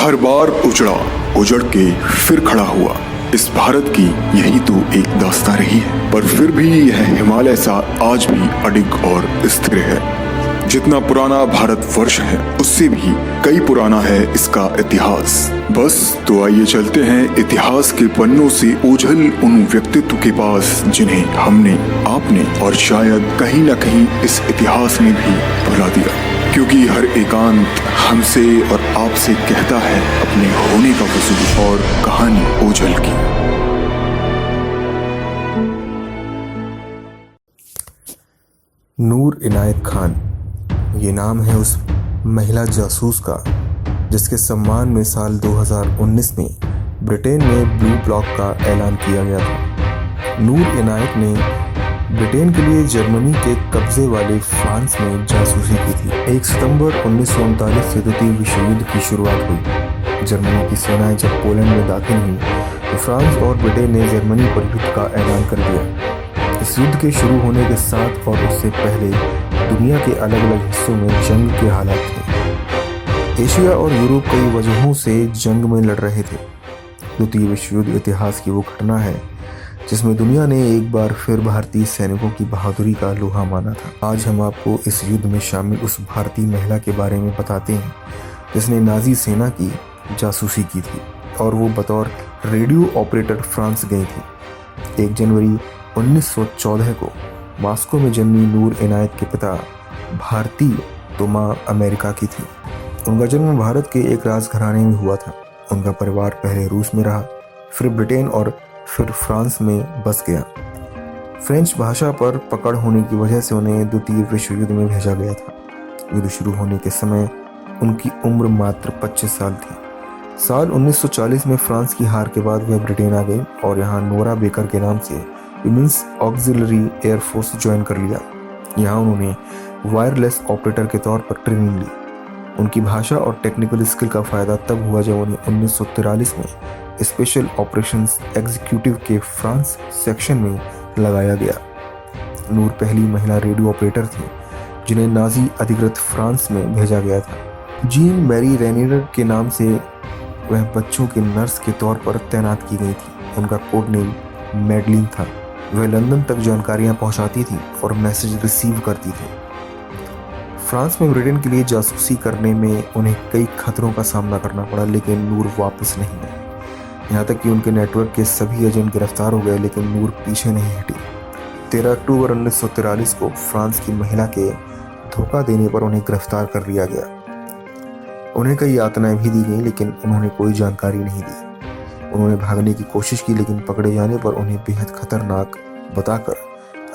हर बार उजड़ के फिर खड़ा हुआ। इस भारत की यही तो एक दास्तां रही है, पर फिर भी यह हिमालय सा आज भी अडिग और स्थिर है। जितना पुराना भारत वर्ष है उससे भी कई पुराना है इसका इतिहास। बस तो आइए चलते हैं इतिहास के पन्नों से ओझल उन व्यक्तित्व के पास जिन्हें हमने, आपने और शायद कहीं न कहीं इस इतिहास ने भी भुला दिया, क्योंकि हर एकांत हमसे और आपसे कहता है अपने होने का वजूद और कहानी ओझल की। नूर इनायत खान, ये नाम है उस महिला जासूस का जिसके सम्मान में साल 2019 में ब्रिटेन में ब्लू ब्लॉक का ऐलान किया गया था। नूर इनायत ने ब्रिटेन के लिए जर्मनी के कब्जे वाले फ्रांस में जासूसी की थी। 1 सितंबर 1939 से द्वितीय विश्व युद्ध की शुरुआत हुई। जर्मनी की सेनाएं जब पोलैंड में दाखिल हुई तो फ्रांस और ब्रिटेन ने जर्मनी पर युद्ध का ऐलान कर दिया। इस युद्ध के शुरू होने के साथ और उससे पहले दुनिया के अलग अलग हिस्सों में जंग के हालात थे। एशिया और यूरोप कई वजहों से जंग में लड़ रहे थे। द्वितीय विश्व युद्ध इतिहास की वो घटना है जिसमें दुनिया ने एक बार फिर भारतीय सैनिकों की बहादुरी का लोहा माना था। आज हम आपको इस युद्ध में शामिल उस भारतीय महिला के बारे में बताते हैं जिसने नाजी सेना की जासूसी की थी और वो बतौर रेडियो ऑपरेटर फ्रांस गई थी। 1 जनवरी 1914 को मॉस्को में जन्मी नूर इनायत के पिता भारतीय तो मां अमेरिका की थी। उनका जन्म भारत के एक राजघराने में हुआ था। उनका परिवार पहले रूस में रहा, फिर ब्रिटेन और फिर फ्रांस में बस गया। फ्रेंच भाषा पर पकड़ होने की वजह से उन्हें द्वितीय विश्व युद्ध में भेजा गया था। युद्ध शुरू होने के समय उनकी उम्र मात्र 25 साल थी। साल 1940 में फ्रांस की हार के बाद वह ब्रिटेन आ गई और यहाँ नोरा बेकर के नाम से women's auxiliary air force join कर लिया। यहाँ उन्होंने वायरलेस ऑपरेटर के तौर पर ट्रेनिंग ली। उनकी भाषा और टेक्निकल स्किल का फ़ायदा तब हुआ जब उन्हें 1943 में स्पेशल ऑपरेशंस एग्जीक्यूटिव के फ्रांस सेक्शन में लगाया गया। नूर पहली महिला रेडियो ऑपरेटर थी जिन्हें नाजी अधिकृत फ्रांस में भेजा गया था। जीन मैरी रेनियर के नाम से वह बच्चों के नर्स के तौर पर तैनात की गई थी। उनका कोड नेम मैडलिन था। वह लंदन तक जानकारियां पहुंचाती थी और मैसेज रिसीव करती थी। फ्रांस में ब्रिटेन के लिए जासूसी करने में उन्हें कई खतरों का सामना करना पड़ा, लेकिन नूर वापस नहीं आई। यहाँ तक कि उनके नेटवर्क के सभी एजेंट गिरफ्तार हो गए, लेकिन नूर पीछे नहीं हटी। 13 अक्टूबर 1943 को फ्रांस की महिला के धोखा देने पर उन्हें गिरफ्तार कर लिया गया। उन्हें कई यातनाएं भी दी गई, लेकिन उन्होंने कोई जानकारी नहीं दी। उन्होंने भागने की कोशिश की, लेकिन पकड़े जाने पर उन्हें बेहद खतरनाक बताकर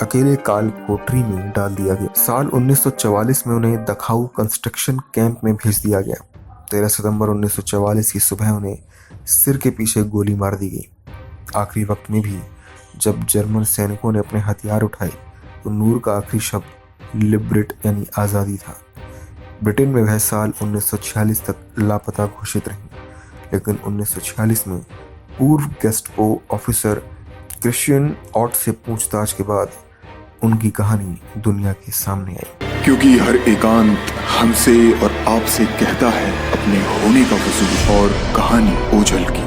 अकेले काल कोठरी में डाल दिया गया। साल 1944 में उन्हें दखाऊ कंस्ट्रक्शन कैंप में भेज दिया गया। 13 सितंबर 1944 की सुबह उन्हें सिर के पीछे गोली मार दी गई। आखिरी वक्त में भी जब जर्मन सैनिकों ने अपने हथियार उठाए तो नूर का आखिरी शब्द लिबरेट यानी आज़ादी था। ब्रिटेन में वह साल 1946 तक लापता घोषित रही, लेकिन 1946 में पूर्व गेस्टापो ऑफिसर क्रिश्चियन ऑट से पूछताछ के बाद उनकी कहानी दुनिया के सामने आई। क्योंकि हर एकांत हमसे और आपसे कहता है अपने होने का वजूद और कहानी ओझल की।